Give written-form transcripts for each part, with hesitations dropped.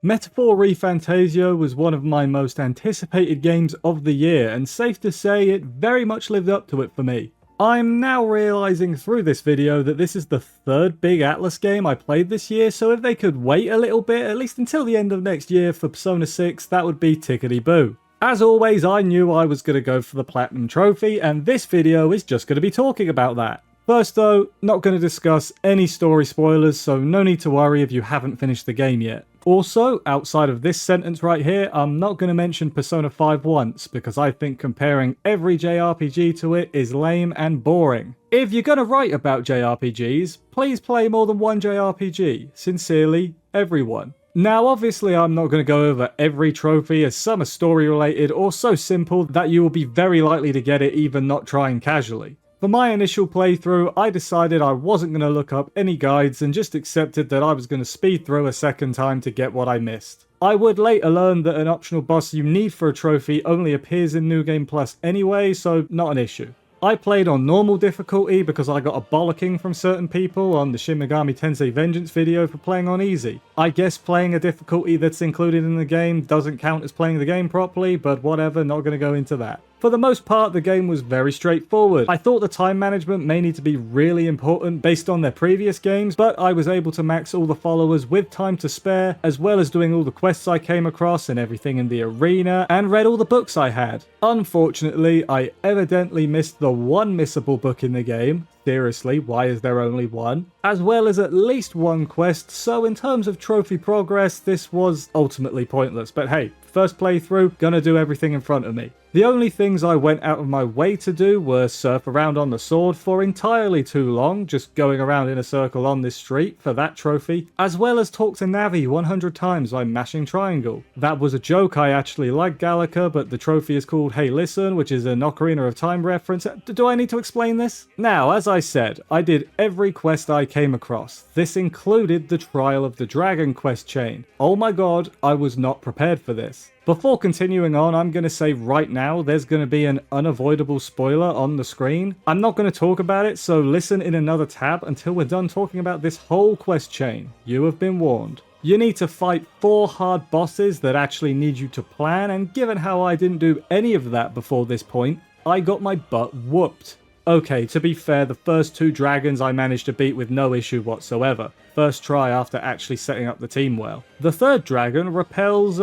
Metaphor ReFantazio was one of my most anticipated games of the year, and safe to say it very much lived up to it for me. I'm now realising through this video that this is the third big Atlas game I played this year, so if they could wait a little bit, at least until the end of next year for Persona 6, that would be tickety-boo. As always, I knew I was going to go for the Platinum Trophy, and this video is just going to be talking about that. First though, not going to discuss any story spoilers, so no need to worry if you haven't finished the game yet. Also, outside of this sentence right here, I'm not going to mention Persona 5 once, because I think comparing every JRPG to it is lame and boring. If you're going to write about JRPGs, please play more than one JRPG. Sincerely, everyone. Now obviously I'm not going to go over every trophy, as some are story related or so simple that you will be very likely to get it even not trying casually. For my initial playthrough, I decided I wasn't going to look up any guides and just accepted that I was going to speed through a second time to get what I missed. I would later learn that an optional boss you need for a trophy only appears in New Game Plus anyway, so not an issue. I played on normal difficulty because I got a bollocking from certain people on the Shin Megami Tensei Vengeance video for playing on easy. I guess playing a difficulty that's included in the game doesn't count as playing the game properly, but whatever, not going to go into that. For the most part, the game was very straightforward. I thought the time management may need to be really important based on their previous games, but I was able to max all the followers with time to spare, as well as doing all the quests I came across and everything in the arena, and read all the books I had. Unfortunately, I evidently missed the one missable book in the game. Seriously, why is there only one? As well as at least one quest, so in terms of trophy progress, this was ultimately pointless. But hey, first playthrough, gonna do everything in front of me. The only things I went out of my way to do were surf around on the sword for entirely too long, just going around in a circle on this street for that trophy, as well as talk to Navi 100 times by mashing triangle. That was a joke, I actually like Gallica, but the trophy is called Hey Listen, which is an Ocarina of Time reference. Do I need to explain this? Now, as I said, I did every quest I came across. This included the Trial of the Dragon quest chain. Oh my god, I was not prepared for this. Before continuing on, I'm going to say right now there's going to be an unavoidable spoiler on the screen. I'm not going to talk about it, so listen in another tab until we're done talking about this whole quest chain. You have been warned. You need to fight 4 hard bosses that actually need you to plan, and given how I didn't do any of that before this point, I got my butt whooped. Okay, to be fair, the first 2 dragons I managed to beat with no issue whatsoever. First try after actually setting up the team well. The 3rd dragon repels,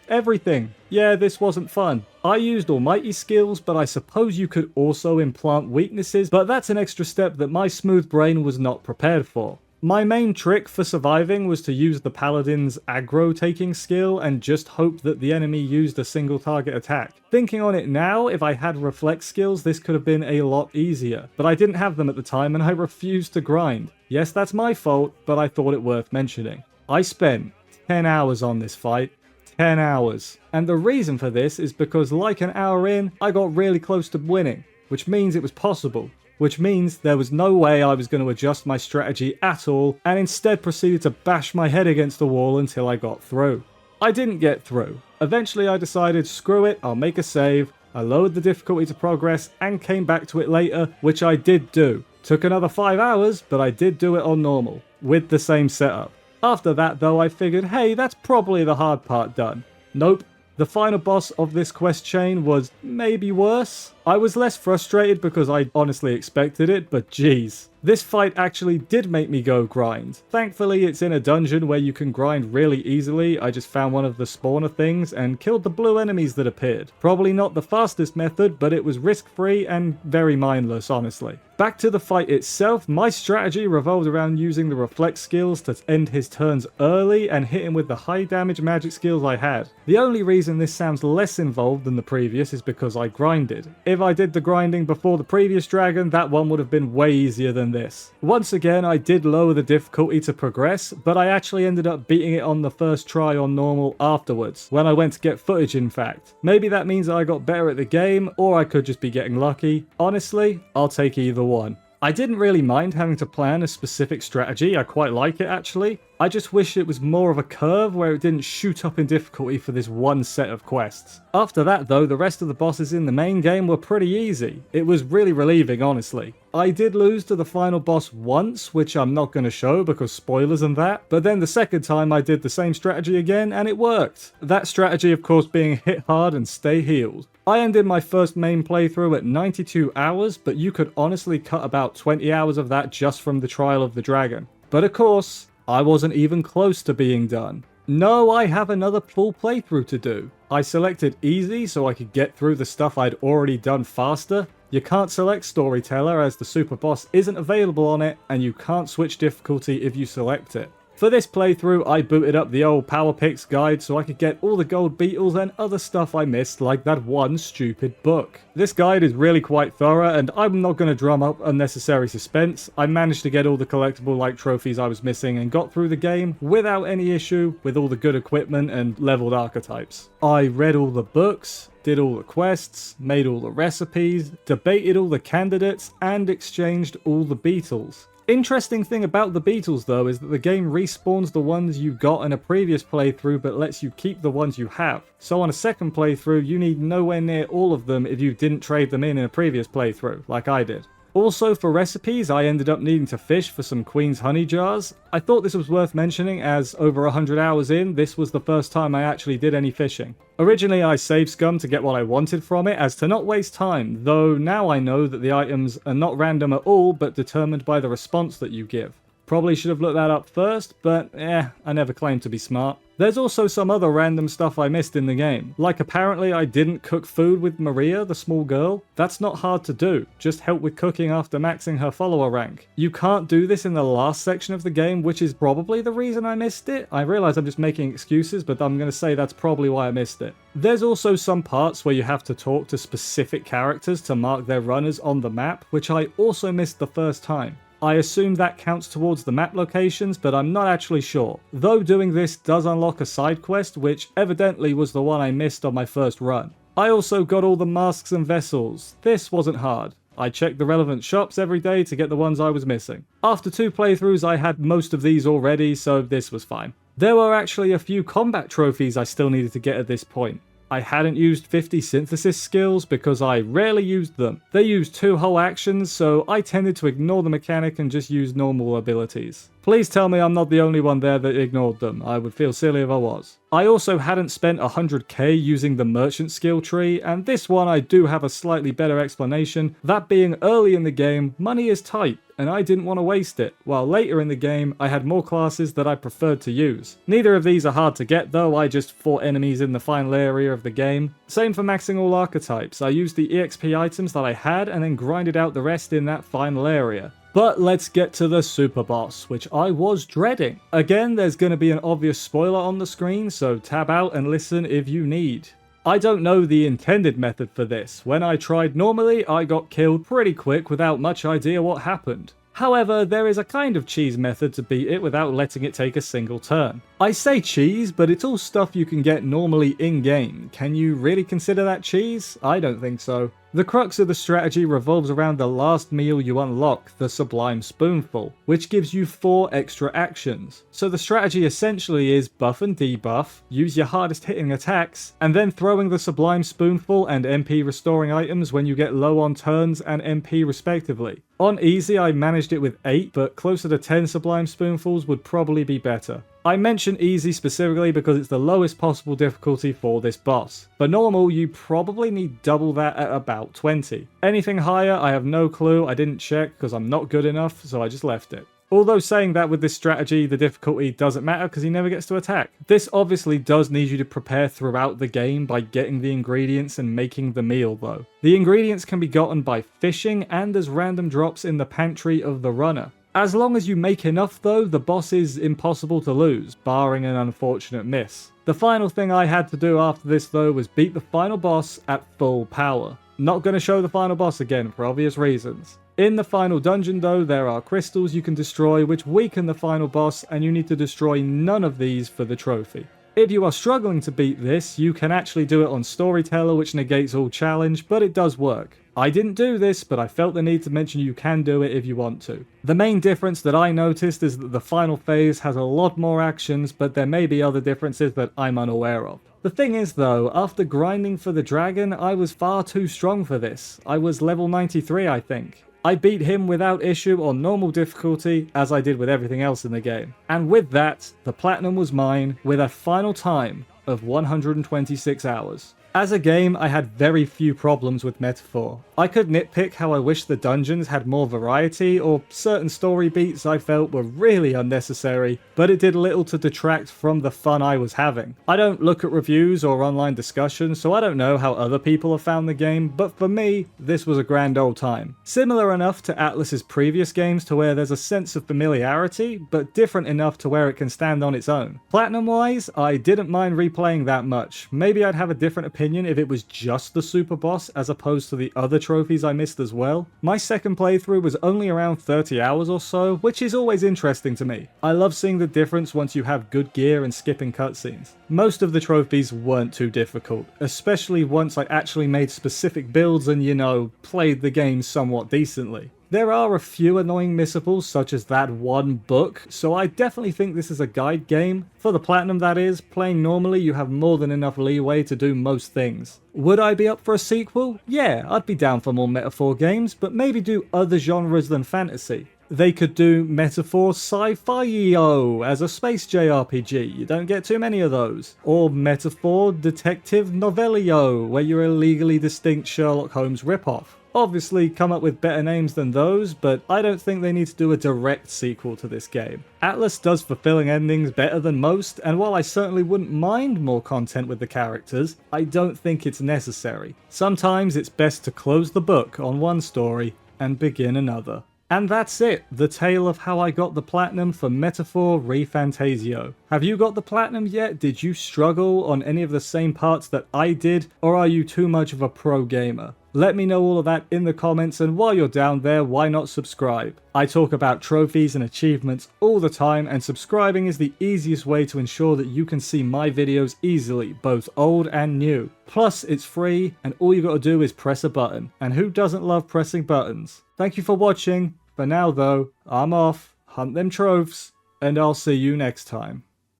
everything. Yeah, this wasn't fun. I used almighty skills, but I suppose you could also implant weaknesses, but that's an extra step that my smooth brain was not prepared for. My main trick for surviving was to use the paladin's aggro taking skill and just hope that the enemy used a single target attack. Thinking on it now, if I had reflex skills this could have been a lot easier, but I didn't have them at the time and I refused to grind. Yes, that's my fault, but I thought it worth mentioning. I spent 10 hours on this fight. 10 hours. And the reason for this is because like an hour in, I got really close to winning, which means it was possible. Which means there was no way I was going to adjust my strategy at all, and instead proceeded to bash my head against the wall until I got through. I didn't get through. Eventually I decided, screw it, I'll make a save. I lowered the difficulty to progress and came back to it later, which I did do. Took another 5 hours, but I did do it on normal, with the same setup. After that though, I figured, hey, that's probably the hard part done. Nope. The final boss of this quest chain was maybe worse. I was less frustrated because I honestly expected it, but geez. This fight actually did make me go grind. Thankfully it's in a dungeon where you can grind really easily. I just found one of the spawner things and killed the blue enemies that appeared. Probably not the fastest method, but it was risk-free and very mindless, honestly. Back to the fight itself, my strategy revolved around using the reflex skills to end his turns early and hit him with the high damage magic skills I had. The only reason this sounds less involved than the previous is because I grinded. If I did the grinding before the previous dragon, that one would have been way easier than this. Once again, I did lower the difficulty to progress, but I actually ended up beating it on the first try on normal afterwards, when I went to get footage in fact. Maybe that means I got better at the game, or I could just be getting lucky. Honestly, I'll take either one. I didn't really mind having to plan a specific strategy, I quite like it actually. I just wish it was more of a curve where it didn't shoot up in difficulty for this one set of quests. After that though, the rest of the bosses in the main game were pretty easy. It was really relieving, honestly. I did lose to the final boss once, which I'm not going to show because spoilers and that, but then the second time I did the same strategy again and it worked. That strategy of course being hit hard and stay healed. I ended my first main playthrough at 92 hours, but you could honestly cut about 20 hours of that just from the Trial of the Dragon. But of course, I wasn't even close to being done. No, I have another full playthrough to do. I selected easy so I could get through the stuff I'd already done faster. You can't select Storyteller as the super boss isn't available on it, and you can't switch difficulty if you select it. For this playthrough, I booted up the old Power Picks guide so I could get all the gold beetles and other stuff I missed, like that one stupid book. This guide is really quite thorough, and I'm not going to drum up unnecessary suspense. I managed to get all the collectible like trophies I was missing and got through the game without any issue with all the good equipment and leveled archetypes. I read all the books, did all the quests, made all the recipes, debated all the candidates, and exchanged all the beetles. Interesting thing about the beetles though is that the game respawns the ones you got in a previous playthrough but lets you keep the ones you have. So on a second playthrough you need nowhere near all of them if you didn't trade them in a previous playthrough, like I did. Also for recipes, I ended up needing to fish for some Queen's Honey jars. I thought this was worth mentioning as over 100 hours in, this was the first time I actually did any fishing. Originally I saved scum to get what I wanted from it as to not waste time, though now I know that the items are not random at all but determined by the response that you give. Probably should have looked that up first, but I never claimed to be smart. There's also some other random stuff I missed in the game, like apparently I didn't cook food with Maria, the small girl. That's not hard to do, just help with cooking after maxing her follower rank. You can't do this in the last section of the game, which is probably the reason I missed it. I realise I'm just making excuses, but I'm going to say that's probably why I missed it. There's also some parts where you have to talk to specific characters to mark their runners on the map, which I also missed the first time. I assume that counts towards the map locations, but I'm not actually sure. Though doing this does unlock a side quest, which evidently was the one I missed on my first run. I also got all the masks and vessels. This wasn't hard. I checked the relevant shops every day to get the ones I was missing. After 2 playthroughs I had most of these already, so this was fine. There were actually a few combat trophies I still needed to get at this point. I hadn't used 50 synthesis skills because I rarely used them. They used 2 whole actions, so I tended to ignore the mechanic and just use normal abilities. Please tell me I'm not the only one there that ignored them. I would feel silly if I was. I also hadn't spent 100k using the merchant skill tree, and this one I do have a slightly better explanation. That being early in the game, money is tight, and I didn't want to waste it, while later in the game I had more classes that I preferred to use. Neither of these are hard to get though, I just fought enemies in the final area of the game. Same for maxing all archetypes. I used the EXP items that I had and then grinded out the rest in that final area. But let's get to the super boss, which I was dreading. Again, there's going to be an obvious spoiler on the screen, so tab out and listen if you need. I don't know the intended method for this. When I tried normally, I got killed pretty quick without much idea what happened. However, there is a kind of cheese method to beat it without letting it take a single turn. I say cheese, but it's all stuff you can get normally in-game. Can you really consider that cheese? I don't think so. The crux of the strategy revolves around the last meal you unlock, the Sublime Spoonful, which gives you 4 extra actions. So the strategy essentially is buff and debuff, use your hardest hitting attacks, and then throwing the Sublime Spoonful and MP restoring items when you get low on turns and MP respectively. On easy I managed it with 8, but closer to 10 Sublime Spoonfuls would probably be better. I mention easy specifically because it's the lowest possible difficulty for this boss. For normal, you probably need double that at about 20. Anything higher, I have no clue, I didn't check because I'm not good enough, so I just left it. Although saying that with this strategy, the difficulty doesn't matter because he never gets to attack. This obviously does need you to prepare throughout the game by getting the ingredients and making the meal though. The ingredients can be gotten by fishing and as random drops in the pantry of the runner. As long as you make enough though, the boss is impossible to lose, barring an unfortunate miss. The final thing I had to do after this though was beat the final boss at full power. Not going to show the final boss again for obvious reasons. In the final dungeon though, there are crystals you can destroy which weaken the final boss and you need to destroy none of these for the trophy. If you are struggling to beat this, you can actually do it on Storyteller, which negates all challenge, but it does work. I didn't do this, but I felt the need to mention you can do it if you want to. The main difference that I noticed is that the final phase has a lot more actions, but there may be other differences that I'm unaware of. The thing is though, after grinding for the dragon, I was far too strong for this. I was level 93, I think. I beat him without issue on normal difficulty, as I did with everything else in the game. And with that, the platinum was mine, with a final time of 126 hours. As a game, I had very few problems with Metaphor. I could nitpick how I wish the dungeons had more variety, or certain story beats I felt were really unnecessary, but it did little to detract from the fun I was having. I don't look at reviews or online discussions, so I don't know how other people have found the game, but for me, this was a grand old time. Similar enough to Atlus's previous games to where there's a sense of familiarity, but different enough to where it can stand on its own. Platinum-wise, I didn't mind replaying that much. Maybe I'd have a different opinion if it was just the super boss as opposed to the other trophies I missed as well. My second playthrough was only around 30 hours or so, which is always interesting to me. I love seeing the difference once you have good gear and skipping cutscenes. Most of the trophies weren't too difficult, especially once I actually made specific builds and, you know, played the game somewhat decently. There are a few annoying missables, such as that one book, so I definitely think this is a guide game. For the platinum that is, playing normally you have more than enough leeway to do most things. Would I be up for a sequel? Yeah, I'd be down for more Metaphor games, but maybe do other genres than fantasy. They could do Metaphor Sci-Fi-O as a space JRPG, you don't get too many of those. Or Metaphor Detective Novello, where you're a legally distinct Sherlock Holmes ripoff. Obviously come up with better names than those, but I don't think they need to do a direct sequel to this game. Atlus does fulfilling endings better than most, and while I certainly wouldn't mind more content with the characters, I don't think it's necessary. Sometimes it's best to close the book on one story and begin another. And that's it, the tale of how I got the platinum for Metaphor ReFantazio. Have you got the platinum yet? Did you struggle on any of the same parts that I did, or are you too much of a pro gamer? Let me know all of that in the comments, and while you're down there, why not subscribe? I talk about trophies and achievements all the time, and subscribing is the easiest way to ensure that you can see my videos easily, both old and new. Plus, it's free, and all you gotta do is press a button. And who doesn't love pressing buttons? Thank you for watching. For now though, I'm off, hunt them trophies, and I'll see you next time.